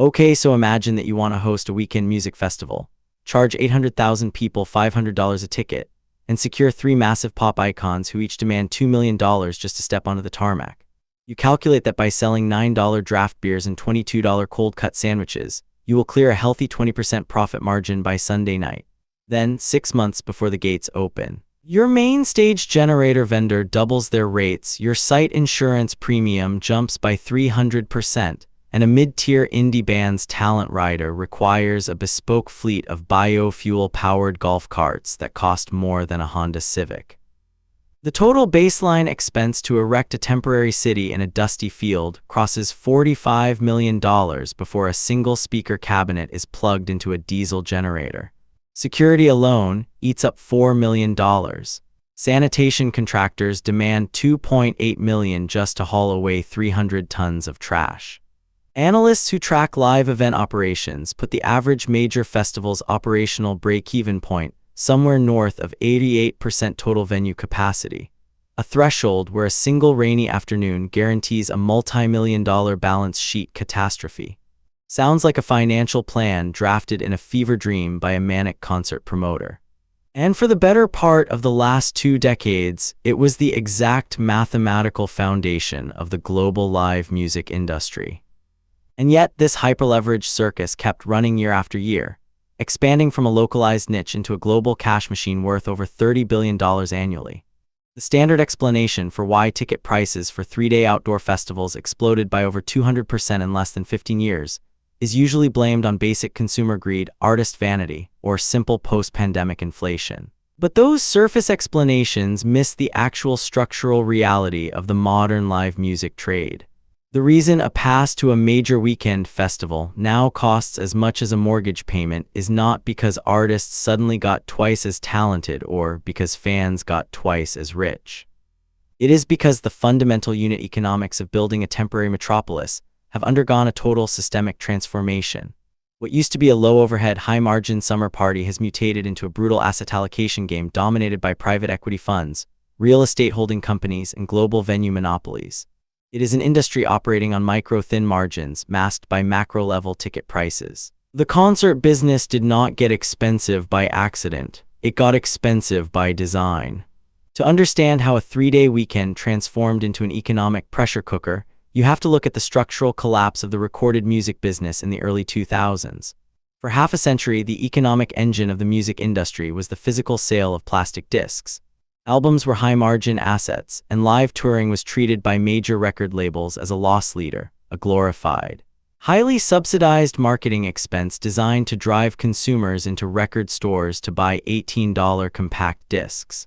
Okay, so imagine that you want to host a weekend music festival, charge 800,000 people $500 a ticket, and secure three massive pop icons who each demand $2 million just to step onto the tarmac. You calculate that by selling $9 draft beers and $22 cold-cut sandwiches, you will clear a healthy 20% profit margin by Sunday night. Then, 6 months before the gates open, your main stage generator vendor doubles their rates, your site insurance premium jumps by 300%, and a mid-tier indie band's talent rider requires a bespoke fleet of biofuel-powered golf carts that cost more than a Honda Civic. The total baseline expense to erect a temporary city in a dusty field crosses $45 million before a single speaker cabinet is plugged into a diesel generator. Security alone eats up $4 million. Sanitation contractors demand $2.8 million just to haul away 300 tons of trash. Analysts who track live event operations put the average major festival's operational break-even point somewhere north of 88% total venue capacity, a threshold where a single rainy afternoon guarantees a multi-million-dollar balance sheet catastrophe. Sounds like a financial plan drafted in a fever dream by a manic concert promoter. And for the better part of the last 2 decades, it was the exact mathematical foundation of the global live music industry. And yet, this hyper-leveraged circus kept running year after year, expanding from a localized niche into a global cash machine worth over $30 billion annually. The standard explanation for why ticket prices for 3-day outdoor festivals exploded by over 200% in less than 15 years is usually blamed on basic consumer greed, artist vanity, or simple post-pandemic inflation. But those surface explanations miss the actual structural reality of the modern live music trade. The reason a pass to a major weekend festival now costs as much as a mortgage payment is not because artists suddenly got twice as talented or because fans got twice as rich. It is because the fundamental unit economics of building a temporary metropolis have undergone a total systemic transformation. What used to be a low-overhead, high-margin summer party has mutated into a brutal asset allocation game dominated by private equity funds, real estate holding companies, and global venue monopolies. It is an industry operating on micro-thin margins, masked by macro-level ticket prices. The concert business did not get expensive by accident. It got expensive by design. To understand how a 3-day weekend transformed into an economic pressure cooker, you have to look at the structural collapse of the recorded music business in the early 2000s. For half a century, the economic engine of the music industry was the physical sale of plastic discs. Albums were high-margin assets, and live touring was treated by major record labels as a loss leader, a glorified, highly subsidized marketing expense designed to drive consumers into record stores to buy $18 compact discs.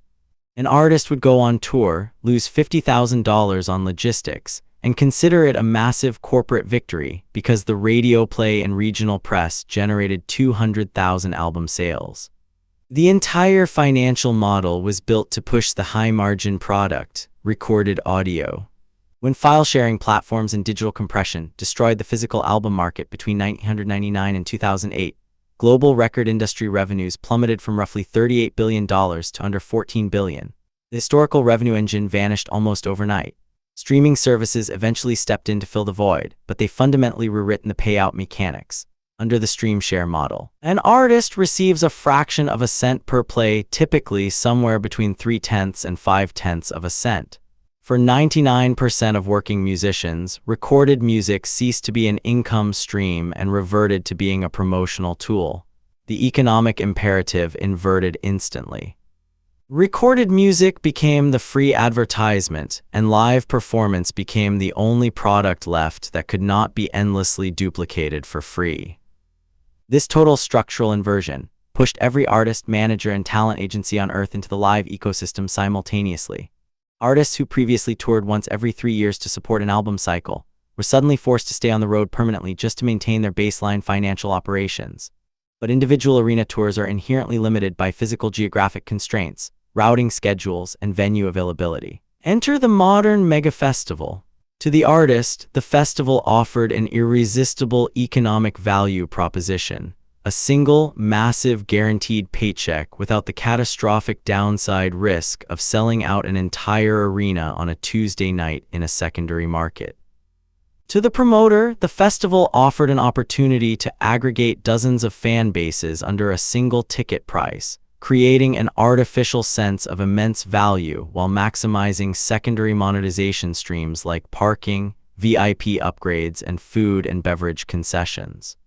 An artist would go on tour, lose $50,000 on logistics, and consider it a massive corporate victory because the radio play and regional press generated 200,000 album sales. The entire financial model was built to push the high-margin product, recorded audio. When file-sharing platforms and digital compression destroyed the physical album market between 1999 and 2008, global record industry revenues plummeted from roughly $38 billion to under $14 billion. The historical revenue engine vanished almost overnight. Streaming services eventually stepped in to fill the void, but they fundamentally rewritten the payout mechanics. Under the stream share model, an artist receives a fraction of a cent per play, typically somewhere between 0.3 and 0.5 of a cent. For 99% of working musicians, recorded music ceased to be an income stream and reverted to being a promotional tool. The economic imperative inverted instantly. Recorded music became the free advertisement, and live performance became the only product left that could not be endlessly duplicated for free. This total structural inversion pushed every artist, manager, and talent agency on Earth into the live ecosystem simultaneously. Artists who previously toured once every 3 years to support an album cycle were suddenly forced to stay on the road permanently just to maintain their baseline financial operations. But individual arena tours are inherently limited by physical geographic constraints, routing schedules, and venue availability. Enter the modern mega-festival. To the artist, the festival offered an irresistible economic value proposition, a single, massive guaranteed paycheck without the catastrophic downside risk of selling out an entire arena on a Tuesday night in a secondary market. To the promoter, the festival offered an opportunity to aggregate dozens of fan bases under a single ticket price, creating an artificial sense of immense value while maximizing secondary monetization streams like parking, VIP upgrades, and food and beverage concessions.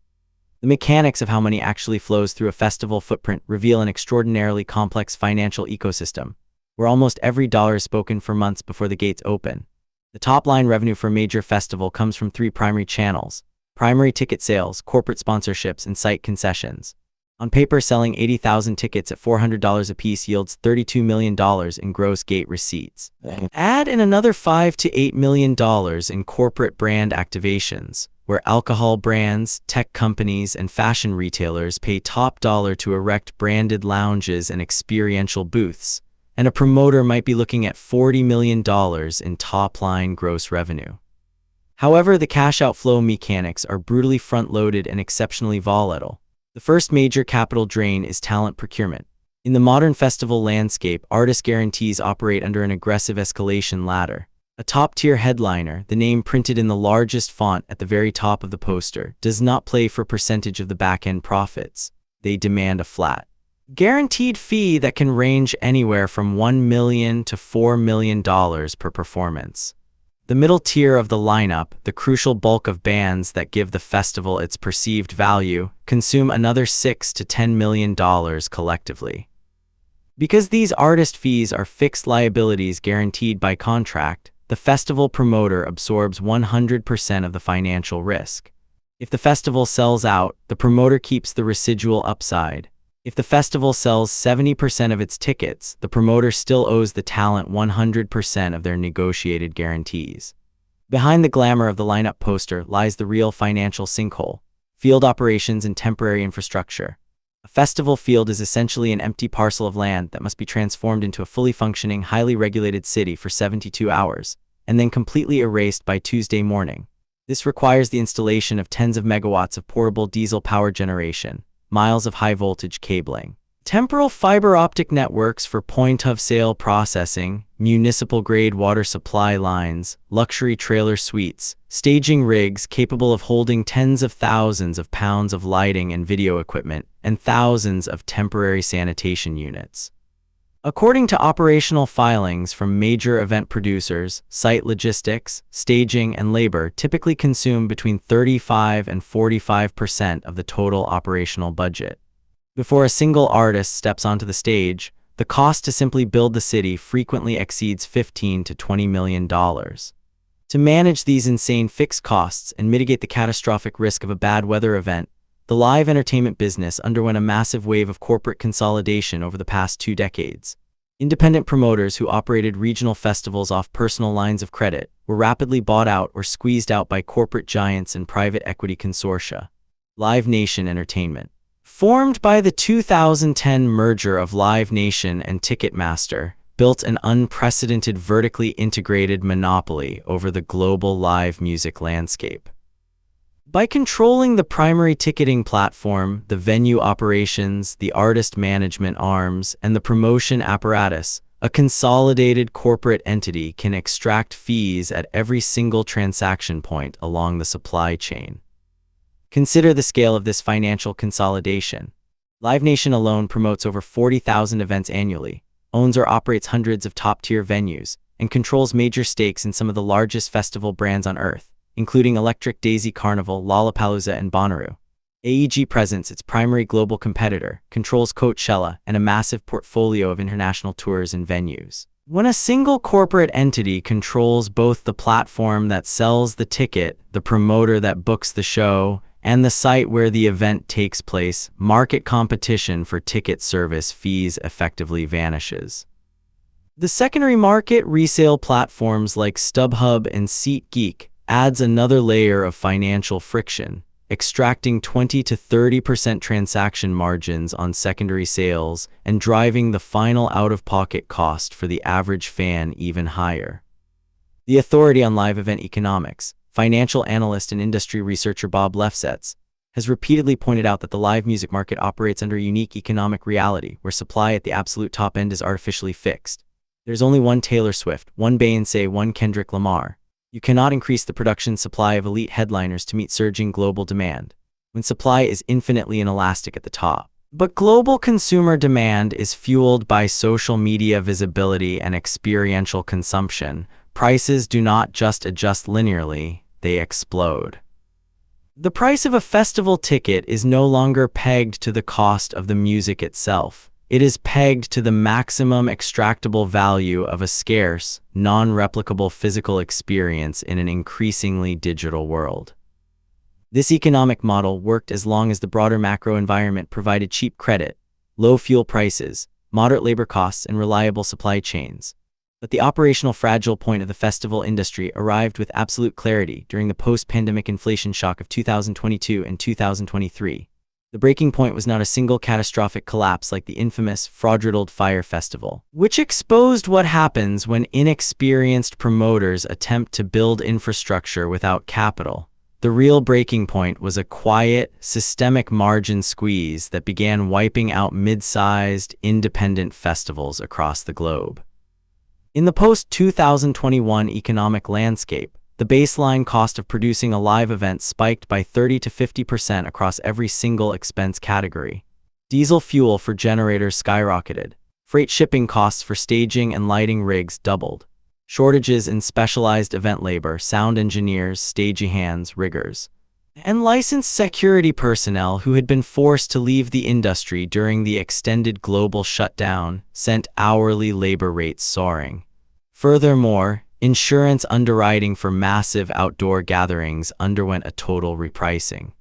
The mechanics of how money actually flows through a festival footprint reveal an extraordinarily complex financial ecosystem, where almost every dollar is spoken for months before the gates open. The top-line revenue for a major festival comes from three primary channels: primary ticket sales, corporate sponsorships, and site concessions. On paper, selling 80,000 tickets at $400 apiece yields $32 million in gross gate receipts. Add in another $5 to $8 million in corporate brand activations, where alcohol brands, tech companies, and fashion retailers pay top dollar to erect branded lounges and experiential booths, and a promoter might be looking at $40 million in top-line gross revenue. However, the cash outflow mechanics are brutally front-loaded and exceptionally volatile. The first major capital drain is talent procurement. In the modern festival landscape, artist guarantees operate under an aggressive escalation ladder. A top-tier headliner, the name printed in the largest font at the very top of the poster, does not play for percentage of the back-end profits. They demand a flat, guaranteed fee that can range anywhere from $1 million to $4 million per performance. The middle tier of the lineup, the crucial bulk of bands that give the festival its perceived value, consume another $6 to $10 million collectively. Because these artist fees are fixed liabilities guaranteed by contract, the festival promoter absorbs 100% of the financial risk. If the festival sells out, the promoter keeps the residual upside. If the festival sells 70% of its tickets, the promoter still owes the talent 100% of their negotiated guarantees. Behind the glamour of the lineup poster lies the real financial sinkhole: field operations and temporary infrastructure. A festival field is essentially an empty parcel of land that must be transformed into a fully functioning, highly regulated city for 72 hours, and then completely erased by Tuesday morning. This requires the installation of tens of megawatts of portable diesel power generation, miles of high-voltage cabling, temporal fiber optic networks for point-of-sale processing, municipal-grade water supply lines, luxury trailer suites, staging rigs capable of holding tens of thousands of pounds of lighting and video equipment, and thousands of temporary sanitation units. According to operational filings from major event producers, site logistics, staging, and labor typically consume between 35% and 45% of the total operational budget. Before a single artist steps onto the stage, the cost to simply build the city frequently exceeds $15 to $20 million. To manage these insane fixed costs and mitigate the catastrophic risk of a bad weather event, the live entertainment business underwent a massive wave of corporate consolidation over the past 2 decades. Independent promoters who operated regional festivals off personal lines of credit were rapidly bought out or squeezed out by corporate giants and private equity consortia. Live Nation Entertainment, formed by the 2010 merger of Live Nation and Ticketmaster, built an unprecedented vertically integrated monopoly over the global live music landscape. By controlling the primary ticketing platform, the venue operations, the artist management arms, and the promotion apparatus, a consolidated corporate entity can extract fees at every single transaction point along the supply chain. Consider the scale of this financial consolidation. Live Nation alone promotes over 40,000 events annually, owns or operates hundreds of top-tier venues, and controls major stakes in some of the largest festival brands on Earth, including Electric Daisy Carnival, Lollapalooza, and Bonnaroo. AEG Presents, its primary global competitor, controls Coachella and a massive portfolio of international tours and venues. When a single corporate entity controls both the platform that sells the ticket, the promoter that books the show, and the site where the event takes place, market competition for ticket service fees effectively vanishes. The secondary market, resale platforms like StubHub and SeatGeek, adds another layer of financial friction, extracting 20 to 30% transaction margins on secondary sales and driving the final out-of-pocket cost for the average fan even higher. The authority on live event economics, financial analyst and industry researcher Bob Lefsetz, has repeatedly pointed out that the live music market operates under a unique economic reality where supply at the absolute top end is artificially fixed. There's only one Taylor Swift, one Beyoncé, one Kendrick Lamar. You cannot increase the production supply of elite headliners to meet surging global demand, when supply is infinitely inelastic at the top. But global consumer demand is fueled by social media visibility and experiential consumption. Prices do not just adjust linearly, they explode. The price of a festival ticket is no longer pegged to the cost of the music itself. It is pegged to the maximum extractable value of a scarce, non-replicable physical experience in an increasingly digital world. This economic model worked as long as the broader macro environment provided cheap credit, low fuel prices, moderate labor costs, and reliable supply chains. But the operational fragile point of the festival industry arrived with absolute clarity during the post-pandemic inflation shock of 2022 and 2023. The breaking point was not a single catastrophic collapse like the infamous fraud-riddled Fyre Festival, which exposed what happens when inexperienced promoters attempt to build infrastructure without capital. The real breaking point was a quiet, systemic margin squeeze that began wiping out mid-sized, independent festivals across the globe. In the post-2021 economic landscape, the baseline cost of producing a live event spiked by 30 to 50% across every single expense category. Diesel fuel for generators skyrocketed. Freight shipping costs for staging and lighting rigs doubled. Shortages in specialized event labor, sound engineers, stagehands, riggers, and licensed security personnel who had been forced to leave the industry during the extended global shutdown sent hourly labor rates soaring. Furthermore, insurance underwriting for massive outdoor gatherings underwent a total repricing.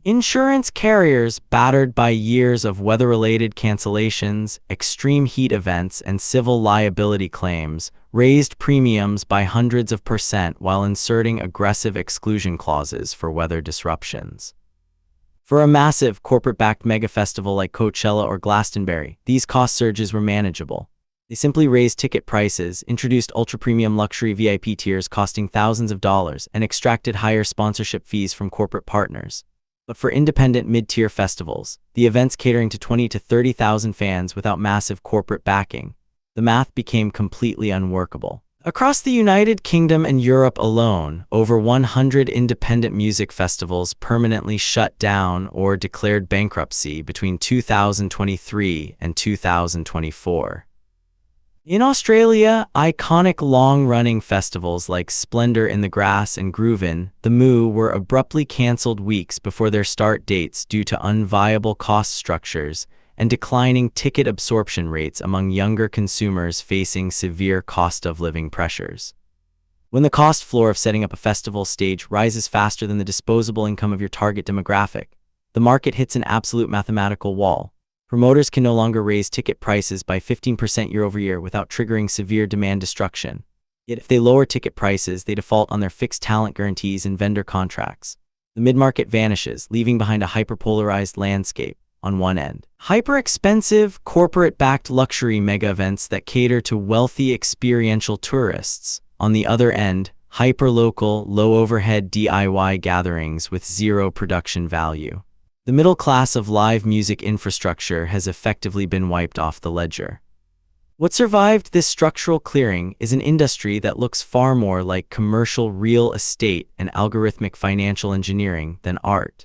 Insurance carriers, battered by years of weather-related cancellations, extreme heat events, and civil liability claims, raised premiums by hundreds of % while inserting aggressive exclusion clauses for weather disruptions. For a massive, corporate-backed mega-festival like Coachella or Glastonbury, these cost surges were manageable. They simply raised ticket prices, introduced ultra-premium luxury VIP tiers costing thousands of dollars, and extracted higher sponsorship fees from corporate partners. But for independent mid-tier festivals, the events catering to 20 to 30,000 fans without massive corporate backing, the math became completely unworkable. Across the United Kingdom and Europe alone, over 100 independent music festivals permanently shut down or declared bankruptcy between 2023 and 2024. In Australia, iconic long-running festivals like Splendour in the Grass and Groovin, the Moo were abruptly cancelled weeks before their start dates due to unviable cost structures and declining ticket absorption rates among younger consumers facing severe cost-of-living pressures. When the cost floor of setting up a festival stage rises faster than the disposable income of your target demographic, the market hits an absolute mathematical wall. Promoters can no longer raise ticket prices by 15% year over year without triggering severe demand destruction. Yet if they lower ticket prices, they default on their fixed talent guarantees and vendor contracts. The mid-market vanishes, leaving behind a hyperpolarized landscape. On one end, hyper-expensive, corporate-backed luxury mega-events that cater to wealthy experiential tourists. On the other end, hyper-local, low-overhead DIY gatherings with zero production value. The middle class of live music infrastructure has effectively been wiped off the ledger. What survived this structural clearing is an industry that looks far more like commercial real estate and algorithmic financial engineering than art.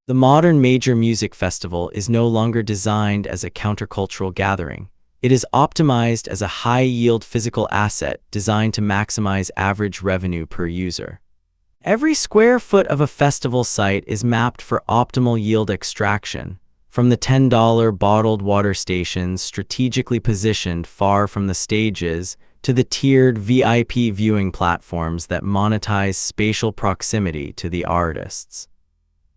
The modern major music festival is no longer designed as a countercultural gathering. It is optimized as a high-yield physical asset designed to maximize average revenue per user. Every square foot of a festival site is mapped for optimal yield extraction, from the $10 bottled water stations strategically positioned far from the stages to the tiered VIP viewing platforms that monetize spatial proximity to the artists.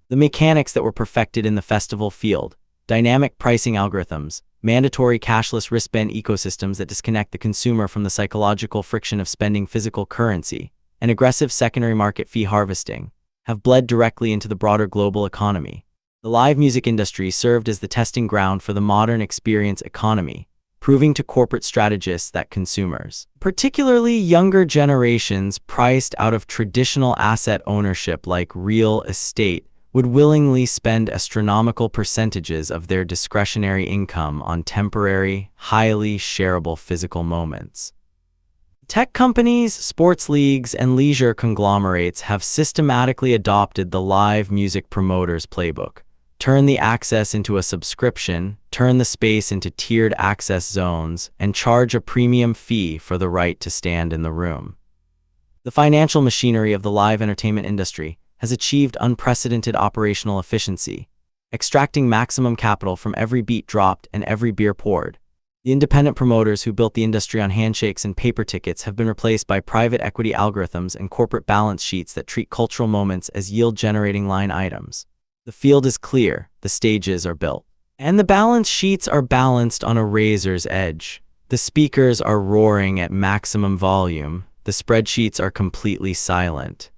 The mechanics that were perfected in the festival field, dynamic pricing algorithms, mandatory cashless wristband ecosystems that disconnect the consumer from the psychological friction of spending physical currency, and aggressive secondary market fee harvesting, have bled directly into the broader global economy. The live music industry served as the testing ground for the modern experience economy, proving to corporate strategists that consumers, particularly younger generations priced out of traditional asset ownership like real estate, would willingly spend astronomical percentages of their discretionary income on temporary, highly shareable physical moments. Tech companies, sports leagues, and leisure conglomerates have systematically adopted the live music promoter's playbook. Turn the access into a subscription, turn the space into tiered access zones, and charge a premium fee for the right to stand in the room. The financial machinery of the live entertainment industry has achieved unprecedented operational efficiency, extracting maximum capital from every beat dropped and every beer poured. The independent promoters who built the industry on handshakes and paper tickets have been replaced by private equity algorithms and corporate balance sheets that treat cultural moments as yield-generating line items. The field is clear, the stages are built, and the balance sheets are balanced on a razor's edge. The speakers are roaring at maximum volume, the spreadsheets are completely silent.